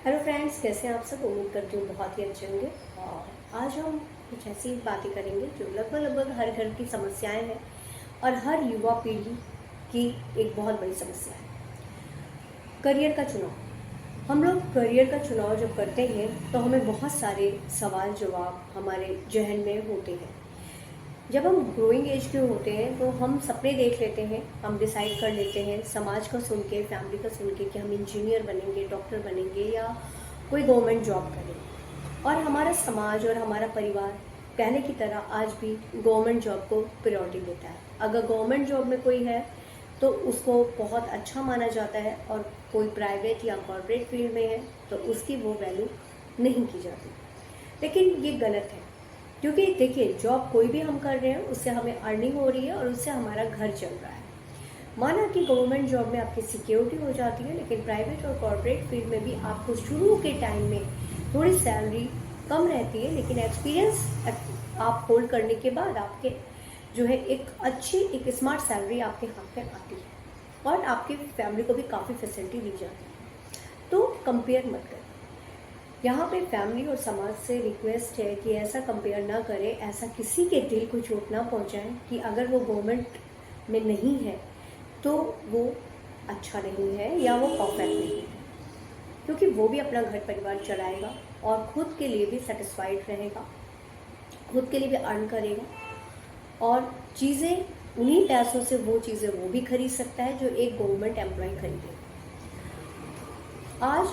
Hello friends, कैसे हैं आप सब। उम्मीद करती हूँ बहुत ही अच्छे होंगे। और आज हम कुछ ऐसी बातें करेंगे जो लगभग हर घर की समस्याएं हैं और हर युवा पीढ़ी की एक बहुत बड़ी समस्या है, करियर का चुनाव। हम लोग करियर का चुनाव जब करते हैं तो हमें बहुत सारे सवाल जवाब हमारे जहन में होते हैं। जब हम ग्रोइंग एज के होते हैं तो हम सपने देख लेते हैं, हम डिसाइड कर लेते हैं समाज का सुन के, फैमिली का सुन के कि हम इंजीनियर बनेंगे, डॉक्टर बनेंगे या कोई गवर्नमेंट जॉब करेंगे। और हमारा समाज और हमारा परिवार पहले की तरह आज भी गवर्नमेंट जॉब को प्रायोरिटी देता है। अगर गवर्नमेंट जॉब में कोई है तो उसको बहुत अच्छा माना जाता है, और कोई प्राइवेट या कॉर्पोरेट फील्ड में है तो उसकी वो वैल्यू नहीं की जाती। लेकिन ये गलत है, क्योंकि देखिए, जॉब कोई भी हम कर रहे हैं उससे हमें अर्निंग हो रही है और उससे हमारा घर चल रहा है। माना कि गवर्नमेंट जॉब में आपकी सिक्योरिटी हो जाती है, लेकिन प्राइवेट और कॉर्पोरेट फील्ड में भी आपको शुरू के टाइम में थोड़ी सैलरी कम रहती है, लेकिन एक्सपीरियंस आप होल्ड करने के बाद आपके जो है एक स्मार्ट सैलरी आपके हाथ में आती है और आपकी फैमिली को भी काफ़ी फैसिलिटी दी जाती है। तो कंपेयर मत करें। यहाँ पे फैमिली और समाज से रिक्वेस्ट है कि ऐसा कंपेयर ना करें, ऐसा किसी के दिल को चोट ना पहुँचाएं कि अगर वो गवर्नमेंट में नहीं है तो वो अच्छा नहीं है या वो परफेक्ट नहीं है, क्योंकि वो भी अपना घर परिवार चलाएगा और खुद के लिए भी सेटिस्फाइड रहेगा, खुद के लिए भी अर्न करेगा और चीज़ें उन्हीं पैसों से वो चीज़ें वो भी खरीद सकता है जो एक गवर्नमेंट एम्प्लॉय खरीदे। आज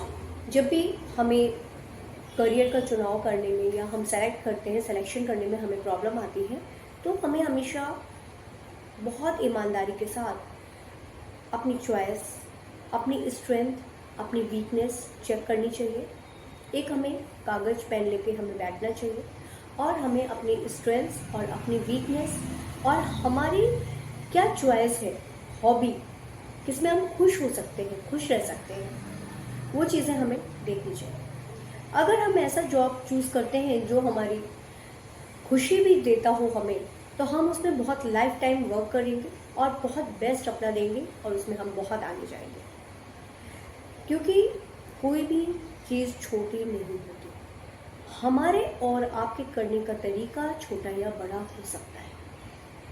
जब भी हमें करियर का चुनाव करने में या हम सेलेक्ट करते हैं, सिलेक्शन करने में हमें प्रॉब्लम आती है, तो हमें हमेशा बहुत ईमानदारी के साथ अपनी चॉइस, अपनी स्ट्रेंथ, अपनी वीकनेस चेक करनी चाहिए। एक हमें कागज़ पेन लेके हमें बैठना चाहिए और हमें अपनी स्ट्रेंथ्स और अपनी वीकनेस और हमारी क्या चॉइस है, हॉबी, किसमें हम खुश हो सकते हैं, खुश रह सकते हैं, वो चीज़ें हमें देखनी चाहिए। अगर हम ऐसा जॉब चूज़ करते हैं जो हमारी खुशी भी देता हो हमें, तो हम उसमें बहुत लाइफ टाइम वर्क करेंगे और बहुत बेस्ट अपना देंगे और उसमें हम बहुत आगे जाएंगे, क्योंकि कोई भी चीज़ छोटी नहीं होती। हमारे और आपके करने का तरीका छोटा या बड़ा हो सकता है,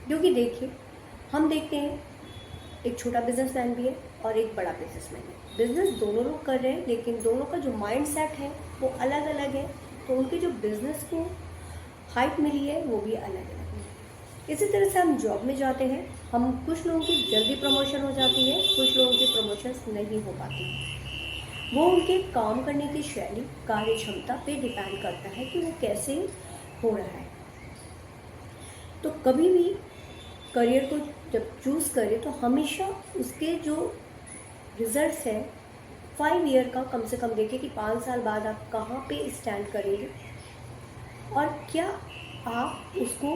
क्योंकि देखिए, हम देखते हैं एक छोटा बिजनेसमैन भी है और एक बड़ा बिजनेसमैन है। बिजनेस दोनों लोग कर रहे हैं, लेकिन दोनों का जो माइंड सेट है वो अलग अलग है, तो उनके जो बिजनेस को हाइट मिली है वो भी अलग अलग है। इसी तरह से हम जॉब में जाते हैं, हम कुछ लोगों की जल्दी प्रमोशन हो जाती है, कुछ लोगों की प्रमोशन नहीं हो पाती। वो उनके काम करने की शैली, कार्य क्षमता पे डिपेंड करता है कि वो कैसे हो रहा है। तो कभी भी करियर को जब चूज़ करें तो हमेशा उसके जो रिजल्ट्स है 5 ईयर का कम से कम देखें कि 5 साल बाद आप कहाँ पे स्टैंड करेंगे और क्या आप उसको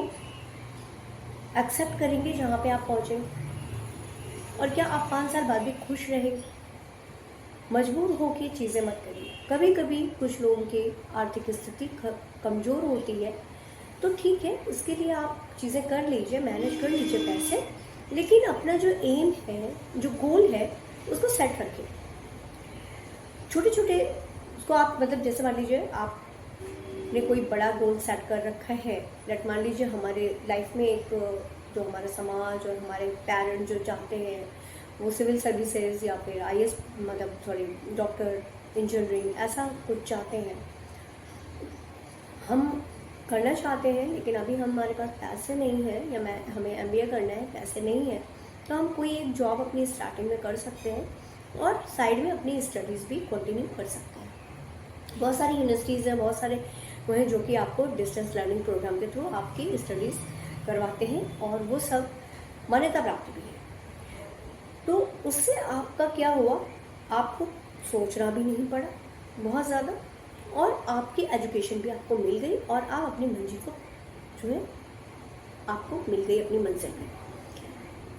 एक्सेप्ट करेंगे जहाँ पे आप पहुँचेंगे, और क्या आप 5 साल बाद भी खुश रहेंगे। मजबूर होकर चीज़ें मत करिए। कभी कभी कुछ लोगों की आर्थिक स्थिति कमज़ोर होती है, तो ठीक है, उसके लिए आप चीज़ें कर लीजिए, मैनेज कर लीजिए पैसे, लेकिन अपना जो एम है, जो गोल है, उसको सेट रखिए। छोटे छोटे उसको आप, मतलब जैसे मान लीजिए आपने कोई बड़ा गोल सेट कर रखा है, लेट मान लीजिए हमारे लाइफ में एक जो हमारा समाज और हमारे पेरेंट्स जो चाहते हैं वो सिविल सर्विसेज या फिर आईएएस, मतलब सॉरी डॉक्टर, इंजीनियरिंग, ऐसा कुछ चाहते हैं, हम करना चाहते हैं, लेकिन अभी हमारे पास पैसे नहीं है या हमें एमबीए करना है, पैसे नहीं है, तो हम कोई एक जॉब अपनी स्टार्टिंग में कर सकते हैं और साइड में अपनी स्टडीज़ भी कंटिन्यू कर सकते हैं। बहुत सारी यूनिवर्सिटीज़ हैं, बहुत सारे वो हैं जो कि आपको डिस्टेंस लर्निंग प्रोग्राम के थ्रू आपकी स्टडीज़ करवाते हैं और वो सब मान्यता प्राप्त भी है। तो उससे आपका क्या हुआ, आपको सोचना भी नहीं पड़ा बहुत ज़्यादा, और आपकी एजुकेशन भी आपको मिल गई और आप अपनी मंजिल को जो है आपको मिल गई अपनी मंजिल में।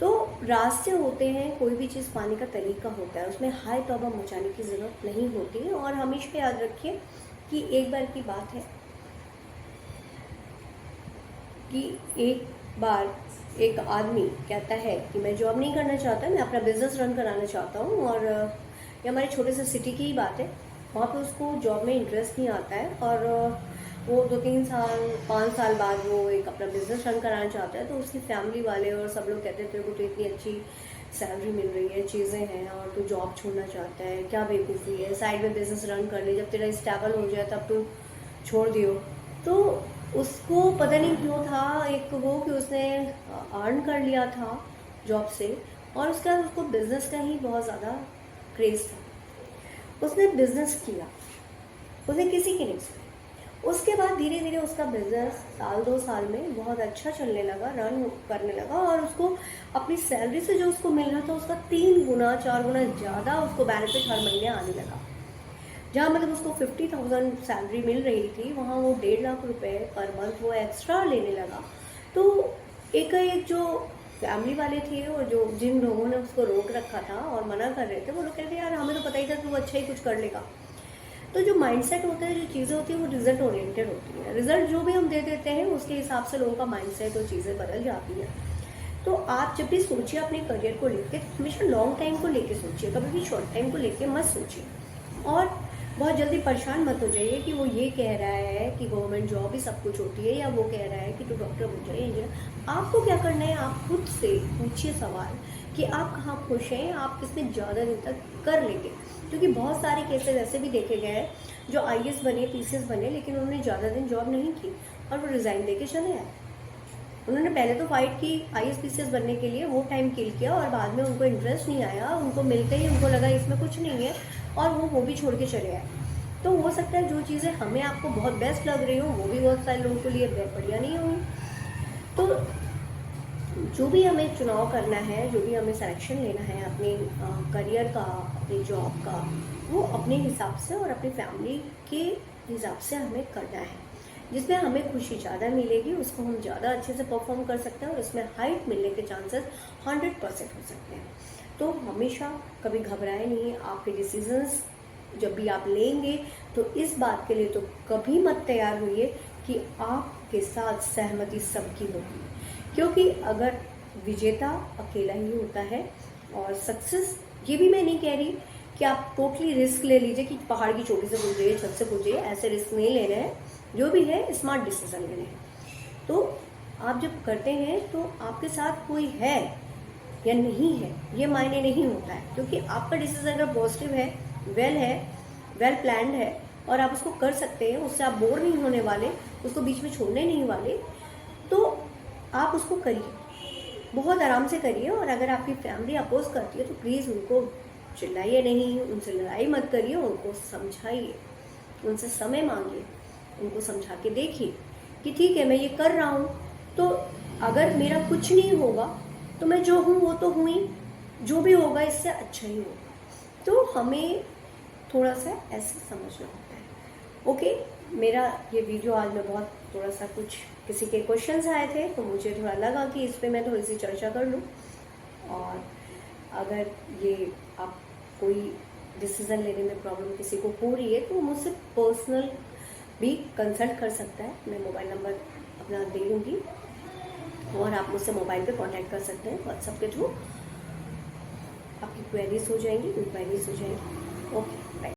तो रास्ते होते हैं, कोई भी चीज़ पाने का तरीका होता है, उसमें हाय तौबा मचाने की ज़रूरत नहीं होती है। और हमेशा याद रखिए कि एक बार की बात है कि एक बार एक आदमी कहता है कि मैं जॉब नहीं करना चाहता, मैं अपना बिजनेस रन कराना चाहता हूँ। और ये हमारे छोटे से सिटी की ही बात है। वहाँ पे उसको जॉब में इंटरेस्ट नहीं आता है और वो 2-3 साल 5 साल बाद वो एक अपना बिजनेस रन कराना चाहता है। तो उसकी फैमिली वाले और सब लोग कहते हैं तेरे को तो इतनी अच्छी सैलरी मिल रही है, चीज़ें हैं, और तू जॉब छोड़ना चाहता है, क्या बेवकूफ़ी है, साइड में बिजनेस रन कर ले, जब तेरा स्टेबल हो जाए तब तू छोड़ दियो। तो उसको पता नहीं क्यों था एक वो कि उसने अर्न कर लिया था जॉब से, और उसके बाद उसको बिजनेस का ही बहुत ज़्यादा क्रेज था। उसने बिजनेस किया, उसने किसी की नहीं सुनी। उसके बाद धीरे धीरे उसका बिजनेस साल 2 साल में बहुत अच्छा चलने लगा, रन करने लगा, और उसको अपनी सैलरी से जो उसको मिल रहा था उसका 3 गुना 4 गुना ज़्यादा उसको बेनिफिट हर महीने आने लगा। जहाँ मतलब उसको 50,000 सैलरी मिल रही थी, वहाँ वो 1.5 लाख रुपए पर मंथ वो एक्स्ट्रा लेने लगा। तो एक जो फैमिली वाले थे और जो जिन लोगों ने उसको रोक रखा था और मना कर रहे थे, वो लोग कहते हैं यार हमें तो पता ही था कि वो अच्छा ही कुछ कर लेगा। तो जो माइंडसेट होता है, जो चीज़ें होती है, वो रिजल्ट ओरिएंटेड होती है। रिजल्ट जो भी हम दे देते हैं उसके हिसाब से लोगों का माइंडसेट और चीज़ें बदल जाती हैं। तो आप जब भी सोचिए अपने करियर को लेके, हमेशा लॉन्ग टाइम को लेके सोचिए, कभी भी शॉर्ट टाइम को लेके मत सोचिए। और बहुत जल्दी परेशान मत हो जाइए कि वो ये कह रहा है कि गवर्नमेंट जॉब ही सब कुछ होती है, या वो कह रहा है कि तू डॉक्टर बन जाए, इंजीनियर। आपको क्या करना है, आप खुद से पूछिए सवाल कि आप कहाँ खुश हैं, आप किसमें ज़्यादा दिन तक कर लेंगे। क्योंकि बहुत सारे केसेस ऐसे भी देखे गए हैं जो IAS बने, PCS बने, लेकिन उन्होंने ज़्यादा दिन जॉब नहीं की और वो रिज़ाइन दे के चले आए। उन्होंने पहले तो फाइट की IAS PCS बनने के लिए, वो टाइम किल किया, और बाद में उनको इंटरेस्ट नहीं आया, उनको मिलते ही उनको लगा इसमें कुछ नहीं है, और वो भी छोड़ के चले आए। तो हो सकता है जो चीज़ें हमें आपको बहुत बेस्ट लग रही हो वो भी बहुत सारे लोगों के लिए बढ़िया नहीं होंगी। तो जो भी हमें चुनाव करना है, जो भी हमें सिलेक्शन लेना है अपने करियर का, अपनी जॉब का, वो अपने हिसाब से और अपनी फैमिली के हिसाब से हमें करना है। जिसमें हमें खुशी ज़्यादा मिलेगी उसको हम ज़्यादा अच्छे से परफॉर्म कर सकते हैं, और उसमें हाइट मिलने के चांसेस 100% हो सकते हैं। तो हमेशा कभी घबराए नहीं। आपके डिसीजंस जब भी आप लेंगे तो इस बात के लिए तो कभी मत तैयार होइए कि आपके साथ सहमति सबकी होगी, क्योंकि अगर विजेता अकेला ही होता है, और सक्सेस ये भी मैं नहीं कह रही कि आप टोटली रिस्क ले लीजिए कि पहाड़ की चोटी से कूद जाइए, छत से कूद जाइए, ऐसे रिस्क नहीं लेने हैं। जो भी है स्मार्ट डिसीजन लेने हैं। तो आप जब करते हैं तो आपके साथ कोई है या नहीं है ये मायने नहीं होता है, क्योंकि आपका डिसीजन अगर पॉजिटिव है, वेल प्लान्ड है, और आप उसको कर सकते हैं, उससे आप बोर नहीं होने वाले, उसको बीच में छोड़ने नहीं वाले, तो आप उसको करिए, बहुत आराम से करिए। और अगर आपकी फैमिली अपोज करती है तो प्लीज़ उनको चिल्लाइए नहीं, उनसे लड़ाई मत करिए, उनको समझाइए, उनसे समय मांगिए, उनको समझा के देखिए कि ठीक है मैं ये कर रहा हूँ, तो अगर मेरा कुछ नहीं होगा तो मैं जो हूँ वो तो हूँ ही, जो भी होगा इससे अच्छा ही होगा। तो हमें थोड़ा सा ऐसे समझना होता है। ओके, मेरा ये वीडियो आज मैं बहुत थोड़ा सा कुछ किसी के क्वेश्चंस आए थे तो मुझे थोड़ा लगा कि इस पर मैं थोड़ी सी चर्चा कर लूँ। और अगर ये आप कोई डिसीज़न लेने में प्रॉब्लम किसी को हो रही है तो मुझसे पर्सनल भी कंसल्ट कर सकता है। मैं मोबाइल नंबर अपना दे दूँगी और आप मुझसे मोबाइल पे कांटेक्ट कर सकते हैं व्हाट्सएप के थ्रू। आपकी क्वेरीज हो जाएंगी, इंक्वायरीज हो जाएंगी। Okay, bye.